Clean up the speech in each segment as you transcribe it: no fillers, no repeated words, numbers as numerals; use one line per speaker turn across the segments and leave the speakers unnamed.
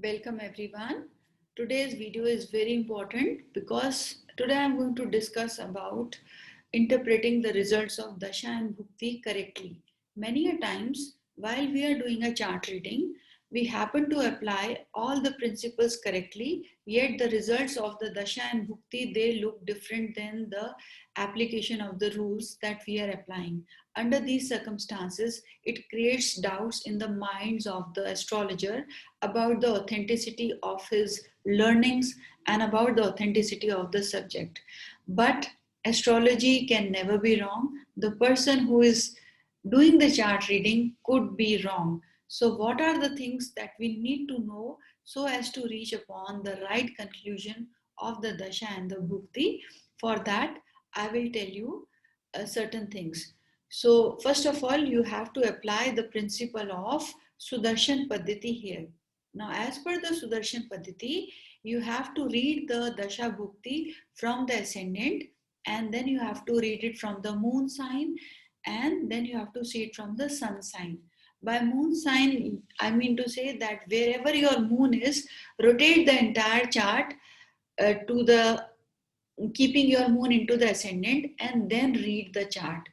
Welcome everyone. Today's video is very important because today I'm going to discuss about interpreting the results of Dasha and Bhukti correctly. Many a times while we are doing a chart reading, we happen to apply all the principles correctly, yet the results of the Dasha and Bhukti, they look different than the application of the rules that we are applying. Under these circumstances, it creates doubts in the minds of the astrologer about the authenticity of his learnings and about the authenticity of the subject. But astrology can never be wrong. The person who is doing the chart reading could be wrong. So, what are the things that we need to know so as to reach upon the right conclusion of the Dasha and the Bhukti? For that, I will tell you certain things. So, first of all, you have to apply the principle of Sudarshan Paddhati here. Now, as per the Sudarshan Paddhati, you have to read the Dasha Bhukti from the ascendant, and then you have to read it from the moon sign, and then you have to see it from the sun sign. By moon sign, I mean to say that wherever your moon is, rotate the entire chart to the keeping your moon into the ascendant and then read the chart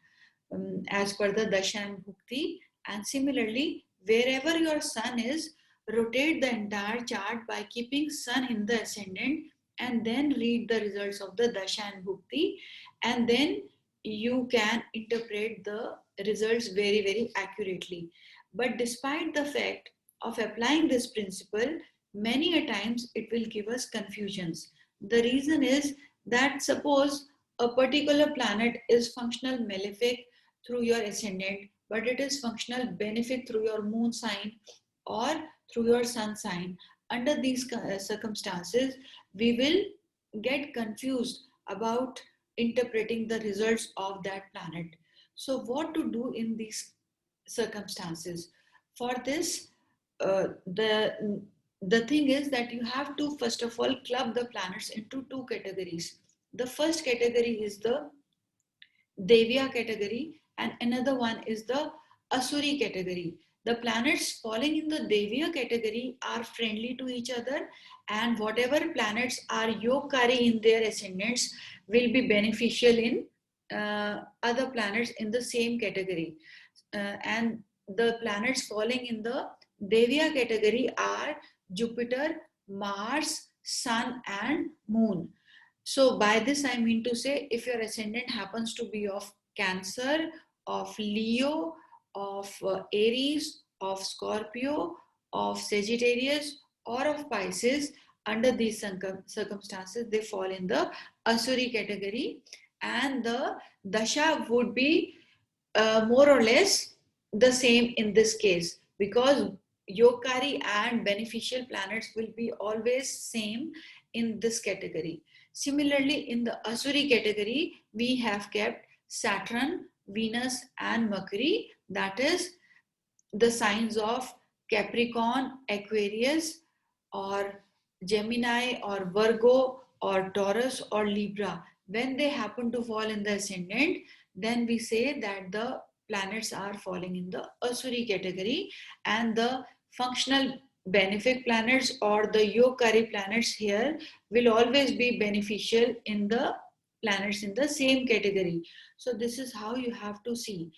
as per the Dasha and Bhukti. And similarly, wherever your sun is, rotate the entire chart by keeping sun in the ascendant and then read the results of the Dasha and Bhukti, and then you can interpret the results very, very accurately. But despite the fact of applying this principle, many a times it will give us confusions. The reason is that suppose a particular planet is functional malefic through your ascendant, but it is functional benefic through your moon sign or through your sun sign. Under these circumstances, we will get confused about interpreting the results of that planet. So, what to do in these circumstances? For this, the thing is that you have to first of all club the planets into two categories. The first category is the Devya category, and another one is the Asuri category. The planets falling in the Devya category are friendly to each other, and whatever planets are yogkari in their ascendants will be beneficial in other planets in the same category. And the planets falling in the Devya category are Jupiter, Mars, Sun, and Moon. So by this I mean to say, if your ascendant happens to be of Cancer, of Leo, of Aries, of Scorpio, of Sagittarius, or of Pisces, under these circumstances, they fall in the Asuri category, and the Dasha would be more or less the same in this case, because Yogkari and beneficial planets will be always same in this category. Similarly, in the Asuri category, we have kept Saturn, Venus, and Mercury, that is the signs of Capricorn, Aquarius, or Gemini, or Virgo, or Taurus, or Libra. When they happen to fall in the ascendant, then we say that the planets are falling in the Asuri category, and the functional benefic planets or the Yogkari planets here will always be beneficial in the planets in the same category. So this is how you have to see.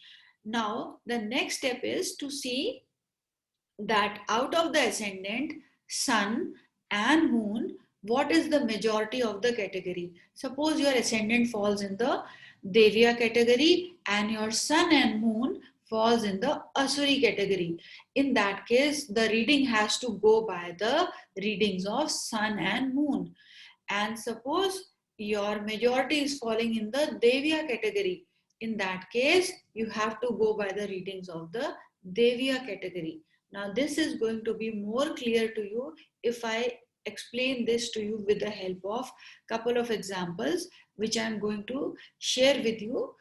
Now the next step is to see that out of the ascendant, sun and moon, what is the majority of the category? Suppose your ascendant falls in the Devya category and your sun and moon falls in the Asuri category. In that case, the reading has to go by the readings of sun and moon. And suppose your majority is falling in the Devya category. In that case, you have to go by the readings of the Devya category. Now, this is going to be more clear to you if I explain this to you with the help of a couple of examples, which I'm going to share with you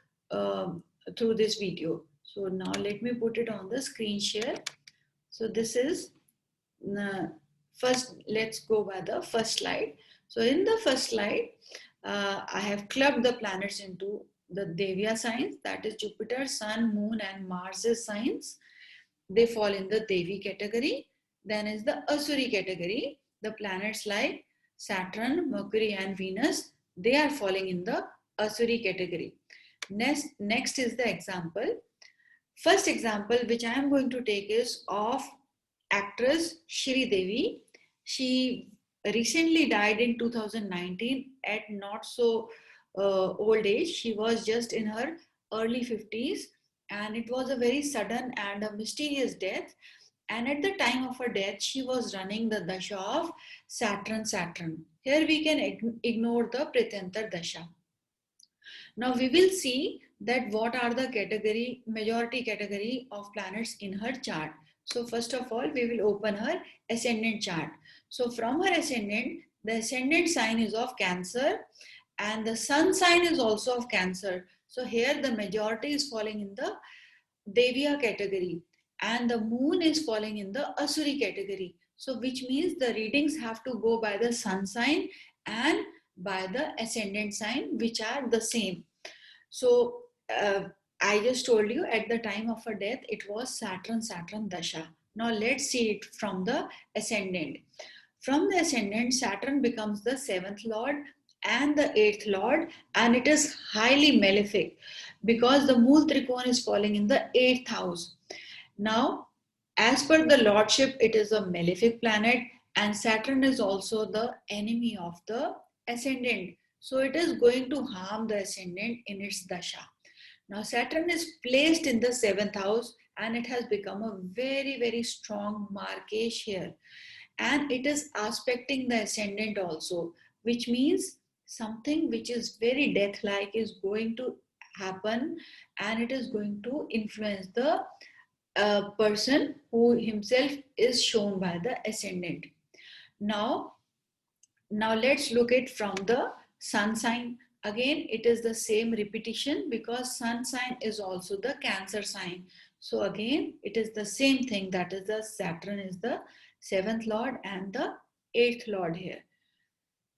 through this video. So now let me put it on the screen share. So this is first, let's go by the first slide. So in the first slide, I have clubbed the planets into the Devya signs, that is Jupiter, Sun, Moon, and Mars signs. They fall in the Devi category. then is the Asuri category. The planets like Saturn, Mercury and Venus, they are falling in the Asuri category. Next is the example. First example which I am going to take is of actress Shri Devi. She recently died in 2019 at not so old age. She was just in her early 50s, and it was a very sudden and a mysterious death. And at the time of her death, she was running the dasha of Saturn. Here we can ignore the Prityantar dasha. Now we will see that what are the majority category of planets in her chart. So first of all, we will open her ascendant chart. So from her ascendant, the ascendant sign is of Cancer and the sun sign is also of Cancer. So here the majority is falling in the Devya category and the moon is falling in the Asuri category. So which means the readings have to go by the sun sign and by the ascendant sign, which are the same. So I just told you at the time of her death, it was Saturn Dasha. Now let's see it from the ascendant. From the ascendant, Saturn becomes the 7th lord and the 8th lord, and it is highly malefic because the Mool Trikona is falling in the 8th house. Now, as per the lordship, it is a malefic planet, and Saturn is also the enemy of the ascendant. So it is going to harm the ascendant in its dasha. Now Saturn is placed in the 7th house and it has become a very, very strong Markesh here. And it is aspecting the ascendant also, which means something which is very death-like is going to happen and it is going to influence the person who himself is shown by the ascendant. Now let's look at from the sun sign. Again, it is the same repetition because sun sign is also the Cancer sign. So again, it is the same thing, that is the Saturn is the 7th lord and the 8th lord here.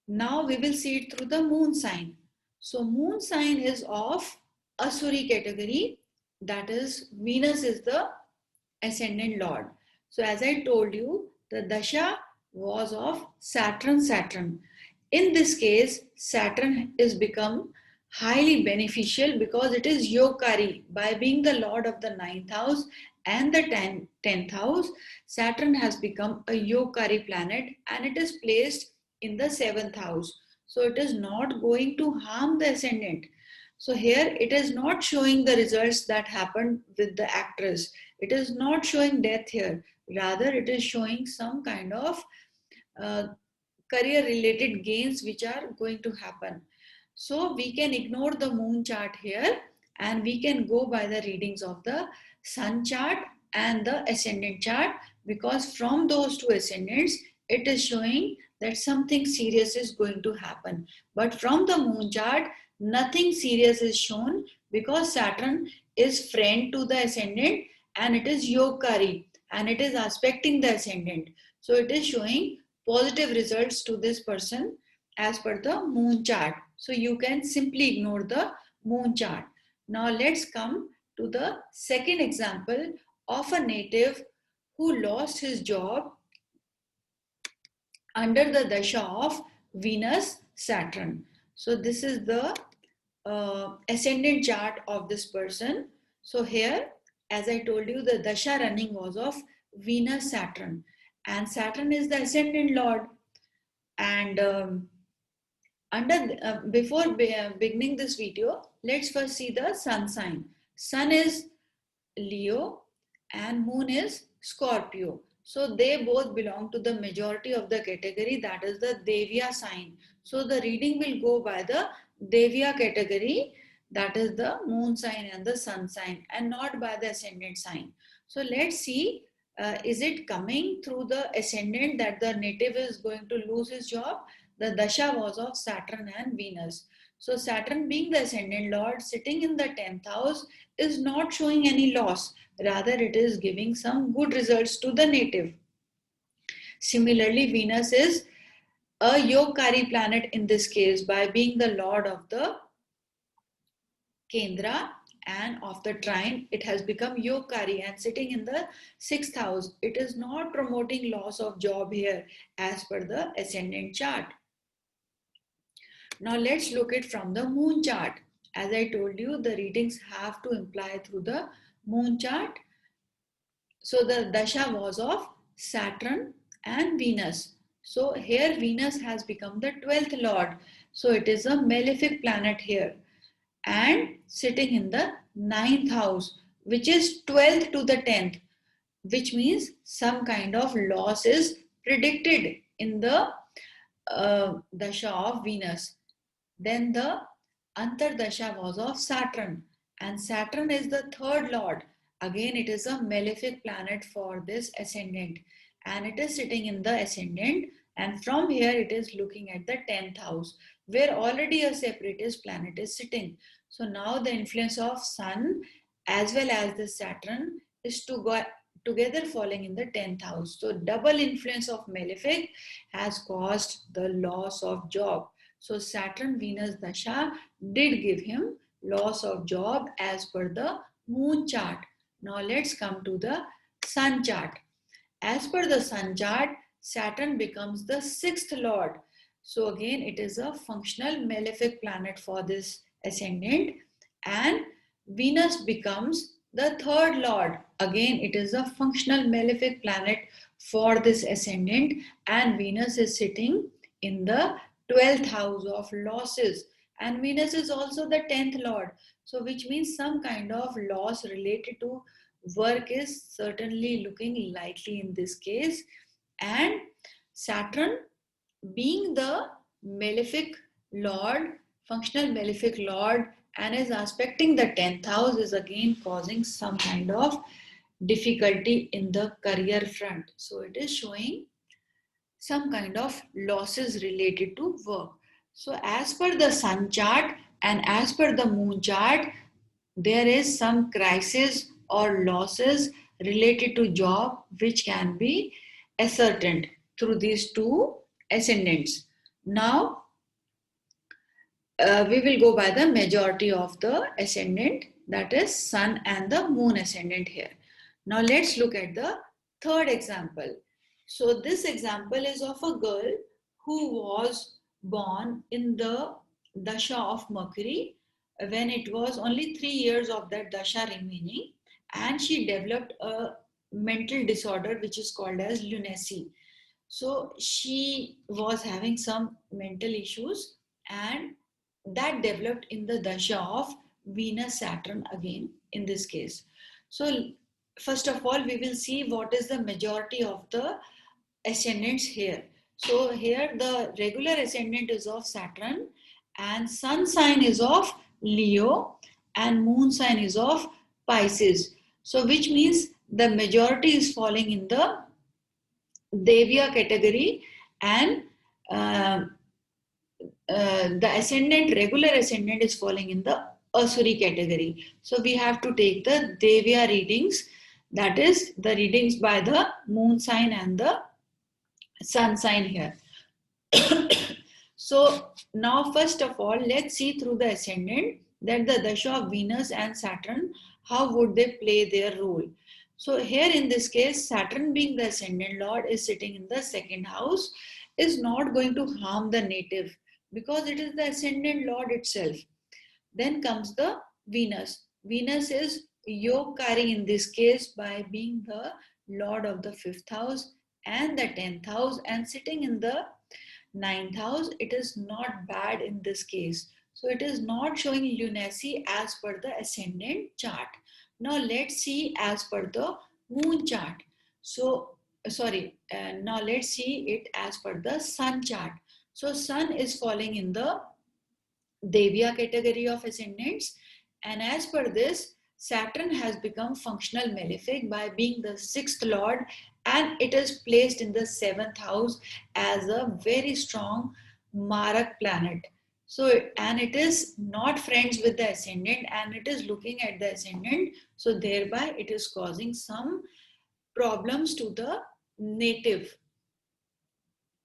Now we will see it through the moon sign. So moon sign is of Asuri category, that is Venus is the ascendant lord. So as I told you, the dasha was of Saturn. In this case, Saturn is become highly beneficial because it is Yogkari. By being the lord of the 9th house and the 10th house, Saturn has become a Yogkari planet and it is placed in the 7th house. So it is not going to harm the ascendant. So here it is not showing the results that happened with the actress. It is not showing death here. Rather, it is showing some kind of career related gains which are going to happen. So we can ignore the moon chart here and we can go by the readings of the sun chart and the ascendant chart, because from those two ascendants it is showing that something serious is going to happen. But from the moon chart, nothing serious is shown because Saturn is friend to the ascendant and it is Yogkari and it is aspecting the ascendant. So it is showing positive results to this person as per the moon chart. So you can simply ignore the moon chart. Now let's come to the second example of a native who lost his job under the dasha of Venus Saturn. So this is the ascendant chart of this person. So here, as I told you, the dasha running was of Venus Saturn, and Saturn is the ascendant lord. And before beginning this video, let's first see the sun sign. Sun is Leo and moon is Scorpio. So they both belong to the majority of the category, that is the Devya sign. So the reading will go by the Devya category, that is the moon sign and the sun sign, and not by the ascendant sign. So let's see, is it coming through the ascendant that the native is going to lose his job? The dasha was of Saturn and Venus. So Saturn, being the ascendant lord, sitting in the 10th house, is not showing any loss. Rather, it is giving some good results to the native. Similarly, Venus is a Yogkari planet in this case by being the lord of the Kendra and of the trine, it has become Yogkari and sitting in the 6th house. It is not promoting loss of job here as per the ascendant chart. Now let's look it from the moon chart. As I told you, the readings have to imply through the moon chart. So the dasha was of Saturn and Venus. So here Venus has become the 12th lord. So it is a malefic planet here and sitting in the 9th house, which is 12th to the 10th, which means some kind of loss is predicted in the dasha of Venus. Then the Antardasha was of Saturn, and Saturn is the 3rd lord. Again, it is a malefic planet for this ascendant, and it is sitting in the ascendant, and from here it is looking at the 10th house, where already a separatist planet is sitting. So now the influence of Sun as well as the Saturn is together falling in the 10th house. So double influence of malefic has caused the loss of job. So Saturn Venus Dasha did give him loss of job as per the moon chart. Now let's come to the sun chart. As per the sun chart, Saturn becomes the 6th lord. So again, it is a functional malefic planet for this ascendant, and Venus becomes the 3rd lord. Again, it is a functional malefic planet for this ascendant, and Venus is sitting in the 12th house of losses, and Venus is also the 10th lord. So which means some kind of loss related to work is certainly looking likely in this case. And Saturn being the malefic lord, functional malefic lord, and is aspecting the 10th house is again causing some kind of difficulty in the career front. So it is showing some kind of losses related to work. So as per the sun chart and as per the moon chart, there is some crisis or losses related to job which can be ascertained through these two ascendants. Now we will go by the majority of the ascendant, that is sun and the moon ascendant here. Now let's look at the third example. So this example is of a girl who was born in the dasha of Mercury when it was only 3 years of that dasha remaining, and she developed a mental disorder which is called as lunacy. So she was having some mental issues, and that developed in the dasha of Venus Saturn again in this case. So first of all, we will see what is the majority of the ascendants here. So here the regular ascendant is of Saturn, and sun sign is of Leo, and moon sign is of Pisces. So which means the majority is falling in the Devya category, and the ascendant, regular ascendant is falling in the Asuri category. So we have to take the Devya readings, that is the readings by the moon sign and the sun sign here. So now first of all, let's see through the ascendant that the dasha of Venus and Saturn, how would they play their role. So here in this case, Saturn being the ascendant lord is sitting in the 2nd house, is not going to harm the native because it is the ascendant lord itself. Then comes the Venus. Venus is Yogkari in this case by being the lord of the 5th house and the 10th house, and sitting in the 9th house. It is not bad in this case. So it is not showing lunacy as per the ascendant chart. Now let's see as per the moon chart. So now let's see it as per the sun chart. So sun is falling in the Devya category of ascendants, and as per this, Saturn has become functional malefic by being the 6th lord, and it is placed in the 7th house as a very strong Marak planet. So, and it is not friends with the ascendant, and it is looking at the ascendant. So thereby it is causing some problems to the native.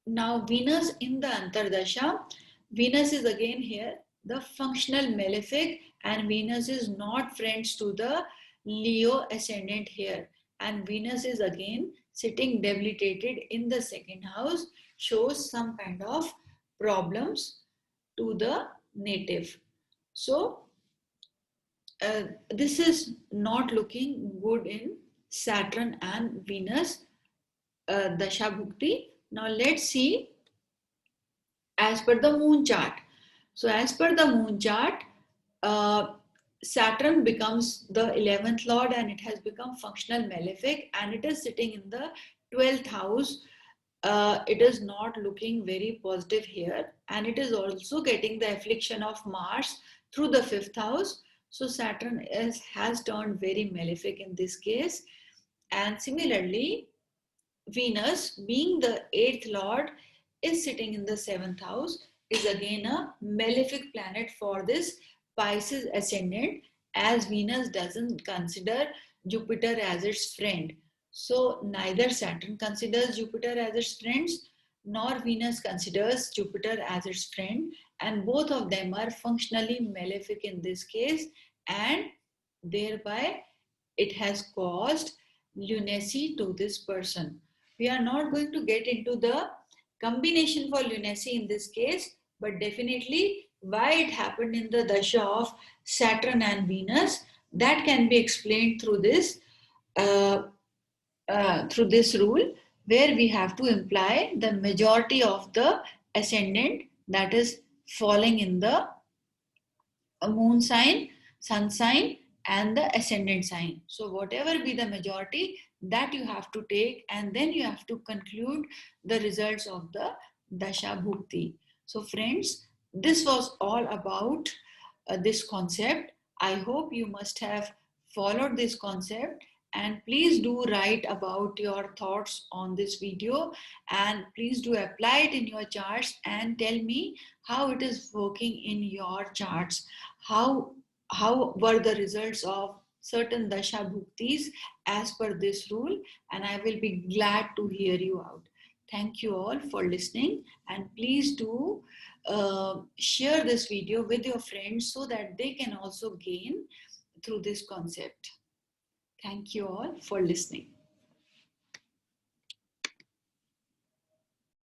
Now Venus in the Antardasha, Venus is again here the functional malefic, and Venus is not friends to the Leo ascendant here, and Venus is again sitting debilitated in the second house, shows some kind of problems to the native. So this is not looking good in Saturn and Venus Dasha Bhukti. Now let's see as per the moon chart. So as per the moon chart, Saturn becomes the 11th lord and it has become functional malefic, and it is sitting in the 12th house. It is not looking very positive here, and it is also getting the affliction of Mars through the 5th house. So Saturn has turned very malefic in this case. And similarly, Venus, being the 8th lord, is sitting in the 7th house, is again a malefic planet for this Pisces ascendant, as Venus doesn't consider Jupiter as its friend. So neither Saturn considers Jupiter as its friends, nor Venus considers Jupiter as its friend, and both of them are functionally malefic in this case, and thereby it has caused lunacy to this person. We are not going to get into the combination for lunacy in this case, but definitely why it happened in the dasha of Saturn and Venus, that can be explained through this rule, where we have to imply the majority of the ascendant that is falling in the moon sign, sun sign, and the ascendant sign. So whatever be the majority, that you have to take, and then you have to conclude the results of the Dasha Bhukti. So friends, this was all about this concept. I hope you must have followed this concept, and please do write about your thoughts on this video, and please do apply it in your charts and tell me how it is working in your charts. How were the results of certain dasha bhuktis as per this rule, and I will be glad to hear you out. Thank you all for listening, and please do share this video with your friends so that they can also gain through this concept. Thank you all for listening.